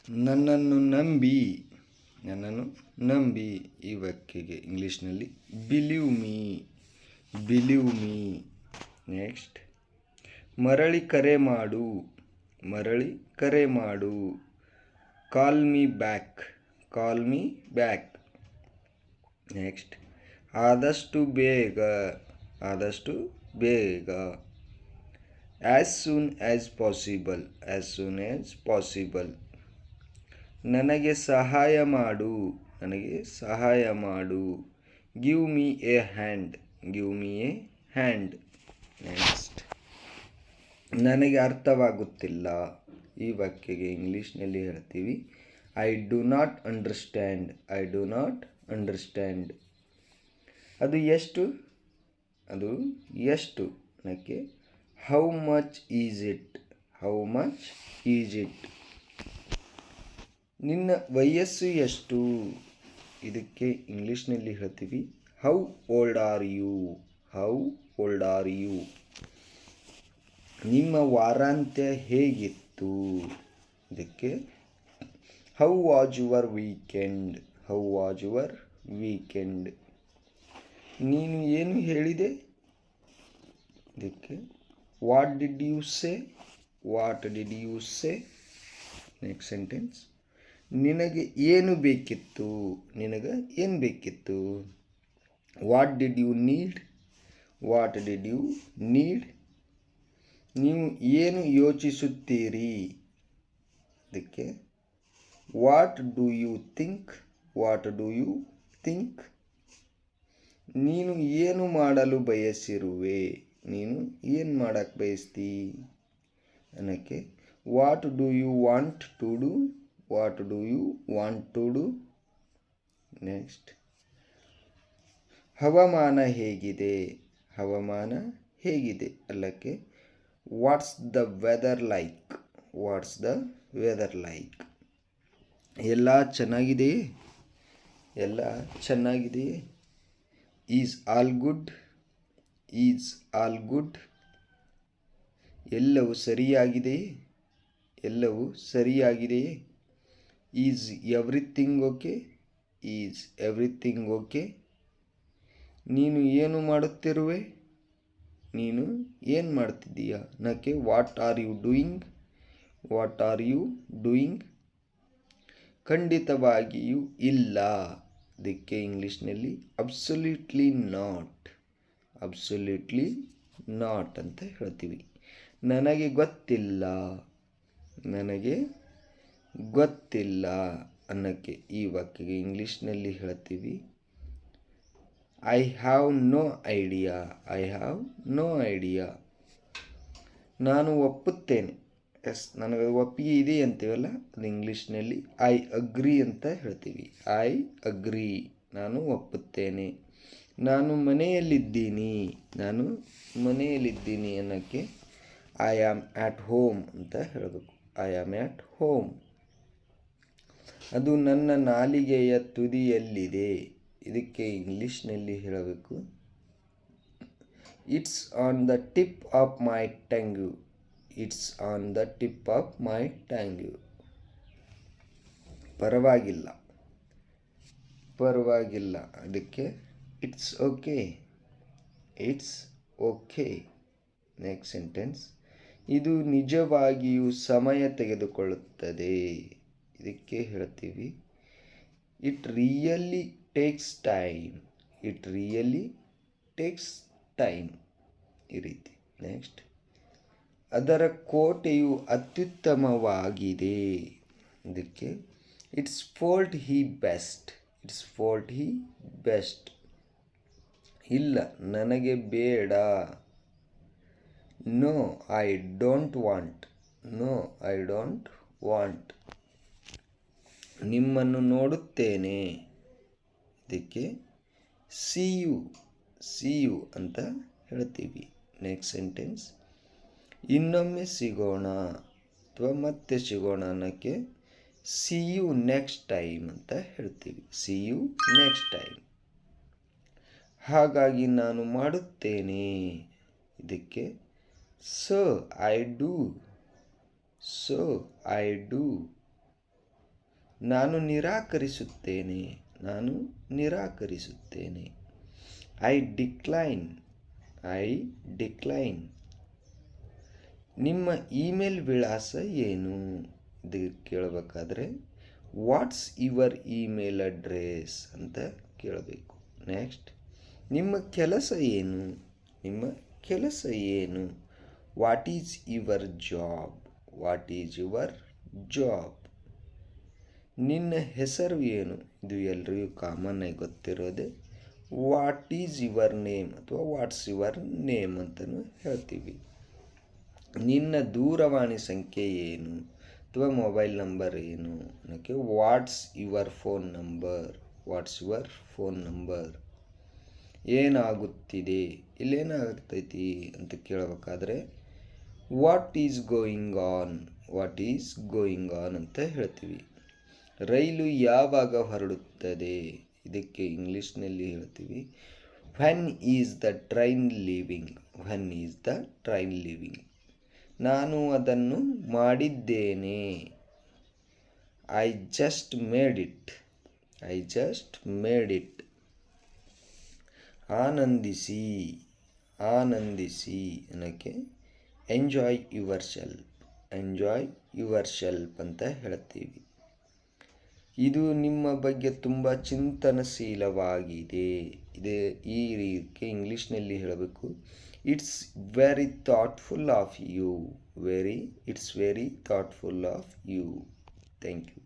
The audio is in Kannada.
ನನ್ನನ್ನು ನಂಬಿ ನನ್ನನ್ನು ನಂಬಿ ಈ ವಾಕ್ಯಗೆ ಇಂಗ್ಲೀಷ್ನಲ್ಲಿ ಬಿಲೀವ್ ಮೀ. ನೆಕ್ಸ್ಟ್, ಮರಳಿ ಕರೆ ಮಾಡು. Call me back. ನೆಕ್ಸ್ಟ್, ಆದಷ್ಟು ಬೇಗ. As soon as possible. ನನಗೆ ಸಹಾಯ ಮಾಡು. Give me A hand. Next, ನನಗೆ ಅರ್ಥವಾಗುತ್ತಿಲ್ಲ. ಈ ವಾಕ್ಯಗೆ ಇಂಗ್ಲೀಷ್ನಲ್ಲಿ ಹೇಳ್ತೀವಿ ಐ ಡು ನಾಟ್ ಅಂಡರ್ಸ್ಟ್ಯಾಂಡ್. ಅದು ಎಷ್ಟು ನನಗೆ ಹೌ ಮಚ್ ಈಸ್ ಇಟ್. ನಿನ್ನ ವಯಸ್ಸು ಎಷ್ಟು? ಇದಕ್ಕೆ ಇಂಗ್ಲೀಷ್ನಲ್ಲಿ ಹೇಳ್ತೀವಿ ಹೌ ಓಲ್ಡ್ ಆರ್ ಯು. ನಿಮ್ಮ ವಾರಾಂತ್ಯ ಹೇಗಿತ್ತು? ಇದಕ್ಕೆ ಹೌ ವಾಸ್ ಯುವರ್ ವೀಕೆಂಡ್. ನೀನು ಏನು ಹೇಳಿದೆ? ಇದಕ್ಕೆ what did you say. Next sentence, ನಿನಗೆ ಏನು ಬೇಕಿತ್ತು? What did you need. ನೀವು ಏನು ಯೋಚಿಸುತ್ತೀರಿ? ಇದಕ್ಕೆ ವಾಟ್ ಡು ಯು ಥಿಂಕ್. ನೀನು ಏನು ಮಾಡಲು ಬಯಸಿರುವೆ? ನೀನು ಏನು ಮಾಡಕ್ಕೆ ಬಯಸ್ತಿ? ಅನ್ನಕ್ಕೆ what do you want to do. Next, ಹವಾಮಾನ ಹೇಗಿದೆ? ಅಲ್ಲಕ್ಕೆ ವಾಟ್ಸ್ ದ ವೆದರ್ ಲೈಕ್. ಎಲ್ಲ ಚೆನ್ನಾಗಿದೆಯೇ? Is all good. ಎಲ್ಲವೂ ಸರಿಯಾಗಿದೆಯೇ? Is everything okay. ನೀನು ಏನು ಮಾಡುತ್ತಿರುವೆ? ನೀನು ಏನು ಮಾಡ್ತಿದ್ದೀಯಾ? ನಕ್ಕೆ ವಾಟ್ ಆರ್ ಯು ಡೂಯಿಂಗ್. ಖಂಡಿತವಾಗಿಯೂ ಇಲ್ಲ. ಇದಕ್ಕೆ ಇಂಗ್ಲೀಷ್ನಲ್ಲಿ ಅಬ್ಸಲ್ಯೂಟ್ಲಿ ನಾಟ್ ಅಂತ ಹೇಳ್ತೀವಿ. ನನಗೆ ಗೊತ್ತಿಲ್ಲ ಅನ್ನಕ್ಕೆ ಈ ವಾಕ್ಯಗೆ ಇಂಗ್ಲೀಷ್ನಲ್ಲಿ ಹೇಳ್ತೀವಿ ಐ ಹ್ಯಾವ್ ನೋ ಐಡಿಯಾ. ನಾನು ಒಪ್ಪುತ್ತೇನೆ. ನನಗೆ ಒಪ್ಪಿಗೆ ಇದೆ ಅಂತೀವಲ್ಲ, ಅದು ಇಂಗ್ಲೀಷ್ನಲ್ಲಿ ಐ ಅಗ್ರಿ ಅಂತ ಹೇಳ್ತೀವಿ. ಐ ಅಗ್ರಿ, ನಾನು ಒಪ್ಪುತ್ತೇನೆ. ನಾನು ಮನೆಯಲ್ಲಿದ್ದೀನಿ ಅನ್ನೋಕ್ಕೆ ಐ ಆಮ್ ಆಟ್ ಹೋಮ್ ಅಂತ ಹೇಳಬೇಕು. I am at home. ಅದು ನನ್ನ ನಾಲಿಗೆಯ ತುದಿಯಲ್ಲಿದೆ. ಇದಕ್ಕೆ ಇಂಗ್ಲೀಷ್ನಲ್ಲಿ ಹೇಳಬೇಕು it's on the tip of my tongue. ಪರವಾಗಿಲ್ಲ. ಅದಕ್ಕೆ ಇಟ್ಸ್ ಓಕೆ. ನೆಕ್ಸ್ಟ್ ಸೆಂಟೆನ್ಸ್, ಇದು ನಿಜವಾಗಿಯೂ ಸಮಯ ತೆಗೆದುಕೊಳ್ಳುತ್ತದೆ. ಇದಕ್ಕೆ ಹೇಳ್ತೀವಿ ಇಟ್ ರಿಯಲಿ ಟೇಕ್ಸ್ ಟೈಮ್. ಈ ರೀತಿ. ನೆಕ್ಸ್ಟ್, ಅದರ ಕೋಟೆಯು ಅತ್ಯುತ್ತಮವಾಗಿದೆ. ಇದಕ್ಕೆ ಇಟ್ಸ್ ಫೋಲ್ಟ್ ಹಿ ಬೆಸ್ಟ್. ಇಲ್ಲ, ನನಗೆ ಬೇಡ. No I don't want. ನಿಮ್ಮನ್ನು ನೋಡುತ್ತೇನೆ. ಇದಕ್ಕೆ ಸಿ ಯು ಅಂತ ಹೇಳ್ತೀವಿ. ನೆಕ್ಸ್ಟ್ ಸೆಂಟೆನ್ಸ್, ಇನ್ನೊಮ್ಮೆ ಸಿಗೋಣ ಅಥವಾ ಮತ್ತೆ ಸಿಗೋಣ ಅನ್ನೋಕ್ಕೆ ಸಿ ಯು ನೆಕ್ಸ್ಟ್ ಟೈಮ್ ಅಂತ ಹೇಳ್ತೀವಿ. ಹಾಗಾಗಿ ನಾನು ಮಾಡುತ್ತೇನೆ. ಇದಕ್ಕೆ ಸೊ ಐ ಡೂ. ನಾನು ನಿರಾಕರಿಸುತ್ತೇನೆ. ನಾನು ನಿರಾಕರಿಸುತ್ತೇನೆ. I decline. I decline. ನಿಮ್ಮ ಇಮೇಲ್ ವಿಳಾಸ ಏನು? ಇದು ಕೇಳಬೇಕಾದ್ರೆ ವಾಟ್ಸ್ ಯುವರ್ ಇಮೇಲ್ ಅಡ್ರೆಸ್ ಅಂತ ಕೇಳಬೇಕು. ನೆಕ್ಸ್ಟ್, ನಿಮ್ಮ ಕೆಲಸ ಏನು? ನಿಮ್ಮ ಕೆಲಸ ಏನು? What is your job? What is your job? ನಿನ್ನ ಹೆಸರು ಏನು? ಇದು ಎಲ್ರಿಗೂ ಕಾಮನ್ ಆಗಿ ಗೊತ್ತಿರೋದೆ. ವಾಟ್ ಈಸ್ ಯುವರ್ ನೇಮ್ ಅಥವಾ ವಾಟ್ಸ್ ಯುವರ್ ನೇಮ್ ಅಂತಲೂ ಹೇಳ್ತೀವಿ. ನಿನ್ನ ದೂರವಾಣಿ ಸಂಖ್ಯೆ ಏನು ಅಥವಾ ಮೊಬೈಲ್ ನಂಬರ್ ಏನು ಅನ್ನೋಕ್ಕೆ what's your phone number? What's your phone number? ಏನಾಗುತ್ತಿದೆ? ಇಲ್ಲೇನಾಗ್ತೈತಿ ಅಂತ ಕೇಳಬೇಕಾದ್ರೆ what is going on? What is going on ಅಂತ ಹೇಳ್ತೀವಿ. ರೈಲು ಯಾವಾಗ ಹೊರಡುತ್ತದೆ? ಇದಕ್ಕೆ ಇಂಗ್ಲೀಷ್ನಲ್ಲಿ ಹೇಳ್ತೀವಿ when is the train leaving? When is the train leaving? ನಾನು ಅದನ್ನು ಮಾಡಿದ್ದೇನೆ. I just made it. I just made it. ಆನಂದಿಸಿ. ಆನಂದಿಸಿ ಅನ್ನೋಕ್ಕೆ enjoy yourself. Enjoy yourself ಅಂತ ಹೇಳ್ತೀವಿ. ಇದು ನಿಮ್ಮ ಬಗ್ಗೆ ತುಂಬ ಚಿಂತನಶೀಲವಾಗಿದೆ. ಈ ರೀತಿ ಇಂಗ್ಲೀಷ್ನಲ್ಲಿ ಹೇಳಬೇಕು it's very thoughtful of you. It's very thoughtful of you. Thank you.